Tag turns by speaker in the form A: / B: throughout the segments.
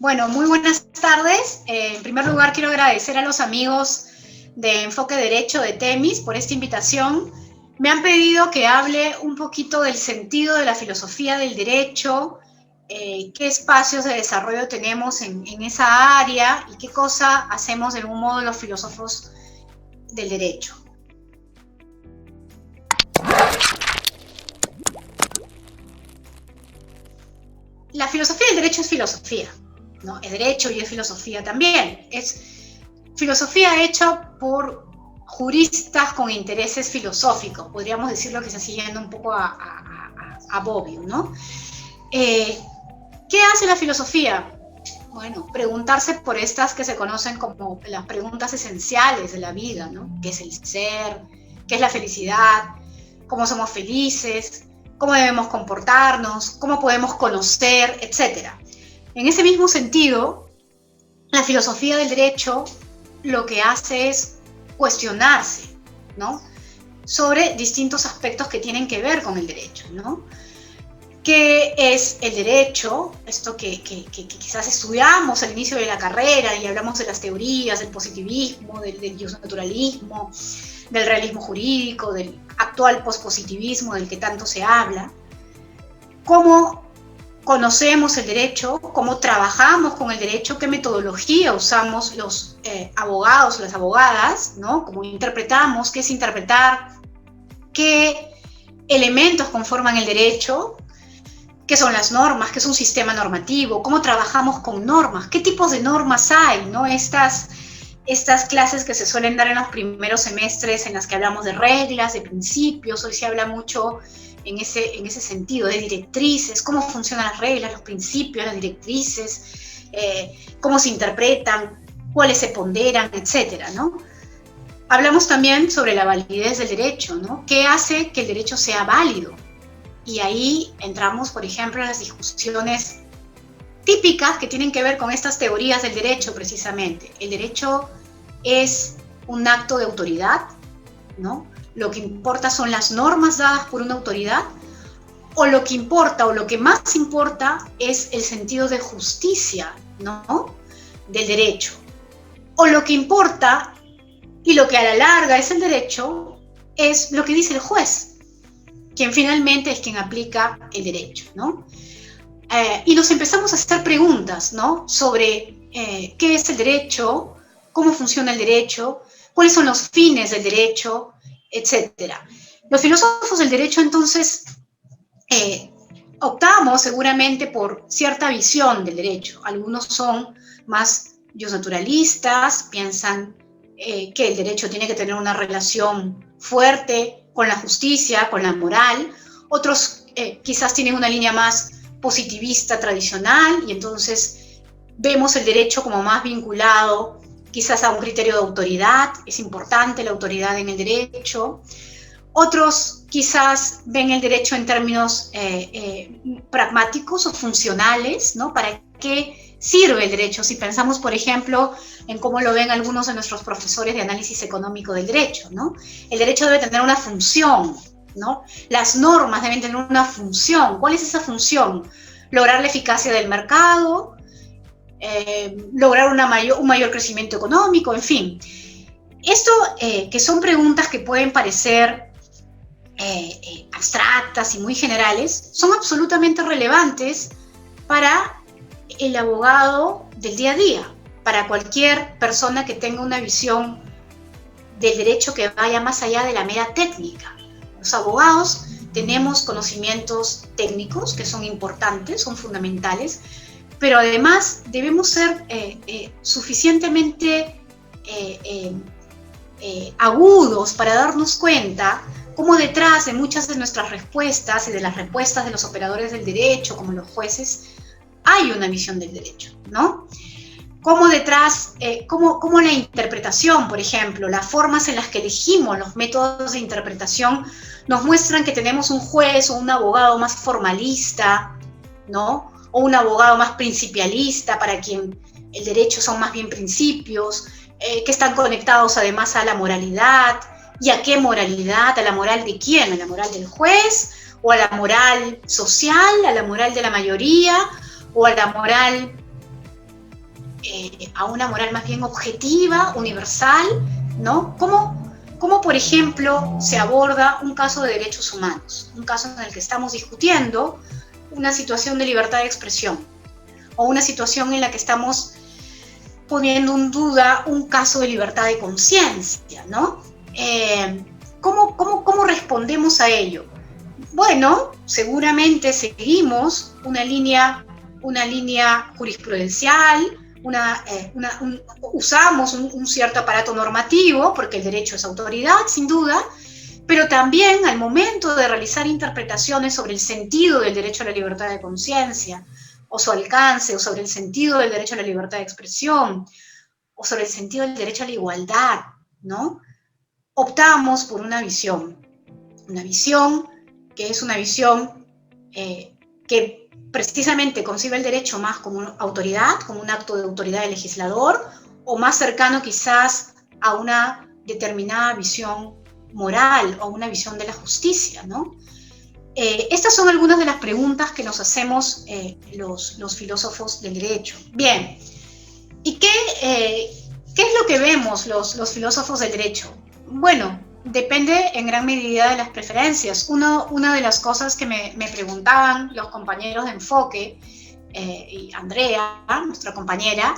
A: Bueno, muy buenas tardes. En primer lugar, quiero agradecer a los amigos de Enfoque Derecho de Temis por esta invitación. Me han pedido que hable un poquito del sentido de la filosofía del derecho, qué espacios de desarrollo tenemos en esa área y qué cosa hacemos de algún modo los filósofos del derecho. La filosofía del derecho es filosofía, ¿no? Es derecho y es filosofía también. Es filosofía hecha por juristas con intereses filosóficos, podríamos decirlo que está siguiendo un poco a Bobbio, ¿no? ¿Qué hace la filosofía? Bueno, preguntarse por estas que se conocen como las preguntas esenciales de la vida, ¿no? ¿Qué es el ser? ¿Qué es la felicidad? ¿Cómo somos felices? ¿Cómo debemos comportarnos? ¿Cómo podemos conocer? Etcétera. En ese mismo sentido, la filosofía del derecho lo que hace es cuestionarse, ¿no? Sobre distintos aspectos que tienen que ver con el derecho, ¿no? ¿Qué es el derecho? Esto que quizás estudiamos al inicio de la carrera y hablamos de las teorías, del positivismo, del justnaturalismo, del realismo jurídico, del actual pospositivismo del que tanto se habla. ¿Cómo conocemos el derecho? ¿Cómo trabajamos con el derecho? ¿Qué metodología usamos los abogados, las abogadas? ¿No? ¿Cómo interpretamos? ¿Qué es interpretar? ¿Qué elementos conforman el derecho? ¿Qué son las normas? ¿Qué es un sistema normativo? ¿Cómo trabajamos con normas? ¿Qué tipos de normas hay? ¿No? Estas clases que se suelen dar en los primeros semestres en las que hablamos de reglas, de principios, hoy se habla mucho en ese sentido, de directrices, cómo funcionan las reglas, los principios, las directrices, cómo se interpretan, cuáles se ponderan, etcétera, ¿no? Hablamos también sobre la validez del derecho, ¿no? ¿Qué hace que el derecho sea válido? Y ahí entramos, por ejemplo, en las discusiones típicas que tienen que ver con estas teorías del derecho, precisamente. El derecho es un acto de autoridad, ¿no? Lo que importa son las normas dadas por una autoridad, o lo que importa, o lo que más importa, es el sentido de justicia, ¿no? Del derecho. O lo que importa, y lo que a la larga es el derecho, es lo que dice el juez, quien finalmente es quien aplica el derecho, ¿no? Y nos empezamos a hacer preguntas, ¿no? Sobre qué es el derecho, cómo funciona el derecho, cuáles son los fines del derecho, etcétera. Los filósofos del derecho, entonces, optamos seguramente por cierta visión del derecho. Algunos son más justnaturalistas, piensan que el derecho tiene que tener una relación fuerte con la justicia, con la moral. Otros quizás tienen una línea más positivista tradicional y entonces vemos el derecho como más vinculado quizás a un criterio de autoridad. Es importante la autoridad en el derecho. Otros quizás ven el derecho en términos pragmáticos o funcionales, ¿no? ¿Para qué sirve el derecho? Si pensamos, por ejemplo, en cómo lo ven algunos de nuestros profesores de análisis económico del derecho, ¿no? El derecho debe tener una función, ¿no? Las normas deben tener una función. ¿Cuál es esa función? Lograr la eficacia del mercado, lograr un mayor crecimiento económico, en fin. Esto que son preguntas que pueden parecer abstractas y muy generales, son absolutamente relevantes para el abogado del día a día, para cualquier persona que tenga una visión del derecho que vaya más allá de la mera técnica. Los abogados tenemos conocimientos técnicos que son importantes, son fundamentales, pero además debemos ser suficientemente agudos para darnos cuenta cómo detrás de muchas de nuestras respuestas y de las respuestas de los operadores del derecho, como los jueces, hay una visión del derecho, ¿no? Cómo detrás, cómo la interpretación, por ejemplo, las formas en las que elegimos los métodos de interpretación nos muestran que tenemos un juez o un abogado más formalista, ¿no? O un abogado más principialista, para quien el derecho son más bien principios, que están conectados además a la moralidad. ¿Y a qué moralidad? ¿A la moral de quién? ¿A la moral del juez? ¿O a la moral social? ¿A la moral de la mayoría? ¿O a la moral a una moral más bien objetiva, universal, ¿no? ¿Cómo, por ejemplo, se aborda un caso de derechos humanos? Un caso en el que estamos discutiendo una situación de libertad de expresión, o una situación en la que estamos poniendo en duda un caso de libertad de conciencia, ¿no? ¿Cómo respondemos a ello? Bueno, seguramente seguimos una línea jurisprudencial, usamos un cierto aparato normativo, porque el derecho es autoridad, sin duda, pero también al momento de realizar interpretaciones sobre el sentido del derecho a la libertad de conciencia, o su alcance, o sobre el sentido del derecho a la libertad de expresión, o sobre el sentido del derecho a la igualdad, ¿no? Optamos por una visión que es una visión que precisamente concibe el derecho más como una autoridad, como un acto de autoridad del legislador, o más cercano quizás a una determinada visión moral o una visión de la justicia, ¿no? Estas son algunas de las preguntas que nos hacemos los filósofos del derecho. Bien, ¿y qué es lo que vemos los filósofos del derecho? Bueno, depende en gran medida de las preferencias. Una de las cosas que me preguntaban los compañeros de Enfoque, y Andrea, nuestra compañera,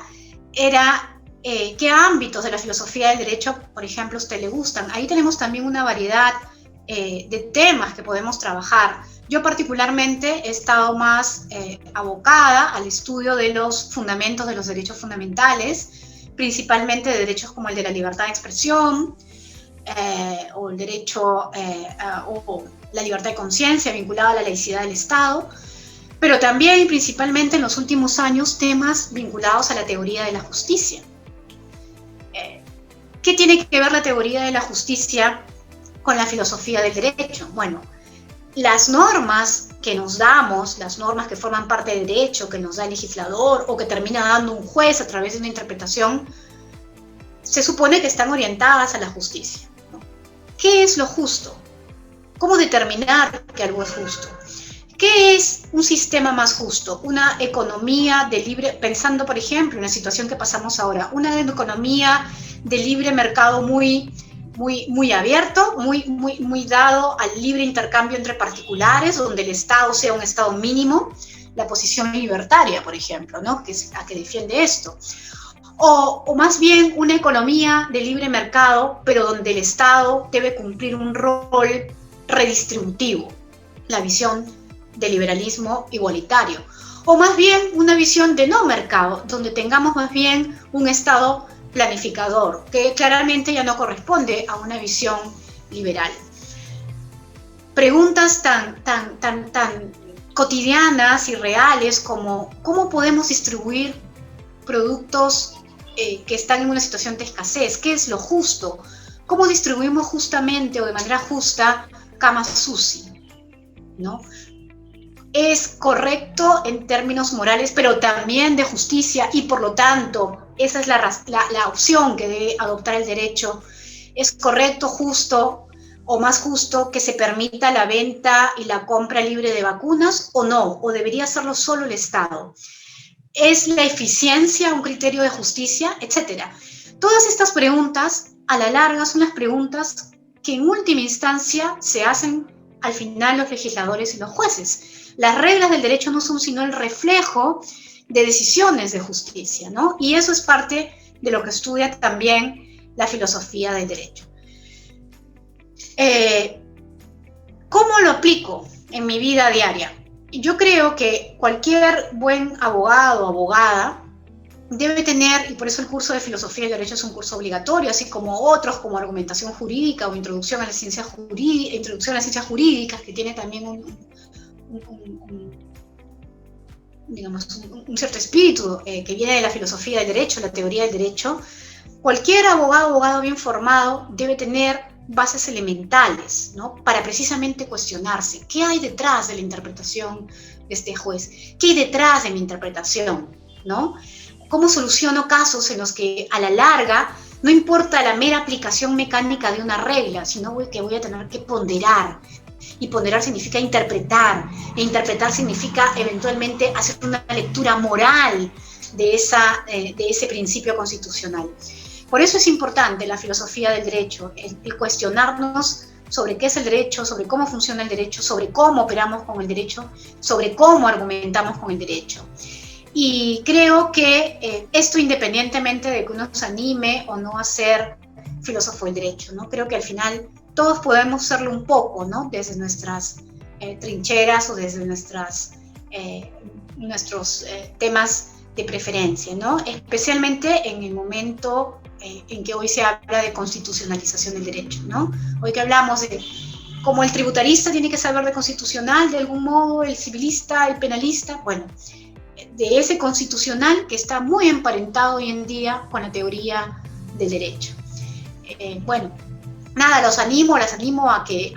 A: era qué ámbitos de la filosofía del derecho, por ejemplo, a usted le gustan. Ahí tenemos también una variedad de temas que podemos trabajar. Yo particularmente he estado más abocada al estudio de los fundamentos de los derechos fundamentales, principalmente de derechos como el de la libertad de expresión, o el derecho o la libertad de conciencia vinculada a la laicidad del Estado, pero también y principalmente en los últimos años temas vinculados a la teoría de la justicia. ¿Qué tiene que ver la teoría de la justicia con la filosofía del derecho? Bueno, las normas que nos damos, las normas que forman parte del derecho, que nos da el legislador o que termina dando un juez a través de una interpretación, se supone que están orientadas a la justicia, ¿no? ¿Qué es lo justo? ¿Cómo determinar que algo es justo? ¿Qué es un sistema más justo? Una economía de libre, pensando por ejemplo en la situación que pasamos ahora, una economía de libre mercado muy abierto, muy dado al libre intercambio entre particulares, donde el Estado sea un Estado mínimo, la posición libertaria, por ejemplo, ¿no? Que es la que defiende esto. O más bien una economía de libre mercado, pero donde el Estado debe cumplir un rol redistributivo, la visión de liberalismo igualitario. O más bien una visión de no mercado, donde tengamos más bien un Estado planificador, que claramente ya no corresponde a una visión liberal. Preguntas tan cotidianas y reales como ¿cómo podemos distribuir productos que están en una situación de escasez? ¿Qué es lo justo? ¿Cómo distribuimos justamente o de manera justa Kama Susi? ¿No? Es correcto en términos morales, pero también de justicia, y por lo tanto, esa es la opción que debe adoptar el derecho. ¿Es correcto, justo o más justo que se permita la venta y la compra libre de vacunas o no? ¿O debería hacerlo solo el Estado? ¿Es la eficiencia un criterio de justicia? Etcétera. Todas estas preguntas, a la larga, son las preguntas que en última instancia se hacen al final los legisladores y los jueces. Las reglas del derecho no son sino el reflejo de decisiones de justicia, ¿no? Y eso es parte de lo que estudia también la filosofía del derecho. ¿Cómo lo aplico en mi vida diaria? Yo creo que cualquier buen abogado o abogada debe tener, y por eso el curso de filosofía del derecho es un curso obligatorio, así como otros como argumentación jurídica o introducción a las ciencias jurídicas, que tiene también un cierto espíritu que viene de la filosofía del derecho, la teoría del derecho. Cualquier abogado bien formado debe tener bases elementales, ¿no? Para precisamente cuestionarse qué hay detrás de la interpretación de este juez, qué hay detrás de mi interpretación, ¿no? ¿Cómo soluciono casos en los que a la larga no importa la mera aplicación mecánica de una regla, sino que voy a tener que ponderar? Y ponderar significa interpretar, e interpretar significa eventualmente hacer una lectura moral de ese principio constitucional. Por eso es importante la filosofía del derecho, el cuestionarnos sobre qué es el derecho, sobre cómo funciona el derecho, sobre cómo operamos con el derecho, sobre cómo argumentamos con el derecho. Y creo que esto, independientemente de que uno se anime o no a ser filósofo del derecho, ¿no? Creo que al final todos podemos serlo un poco, ¿no? Desde nuestras trincheras o desde nuestros temas de preferencia, ¿no? Especialmente en el momento en que hoy se habla de constitucionalización del derecho, ¿no? Hoy que hablamos de cómo el tributarista tiene que saber de constitucional de algún modo, el civilista, el penalista, bueno, de ese constitucional que está muy emparentado hoy en día con la teoría del derecho. Bueno, nada, las animo a que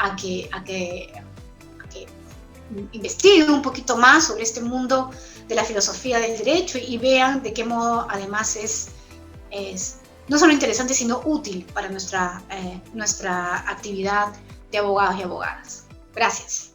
A: investiguen un poquito más sobre este mundo de la filosofía del derecho y vean de qué modo además es no solo interesante, sino útil para nuestra actividad de abogados y abogadas. Gracias.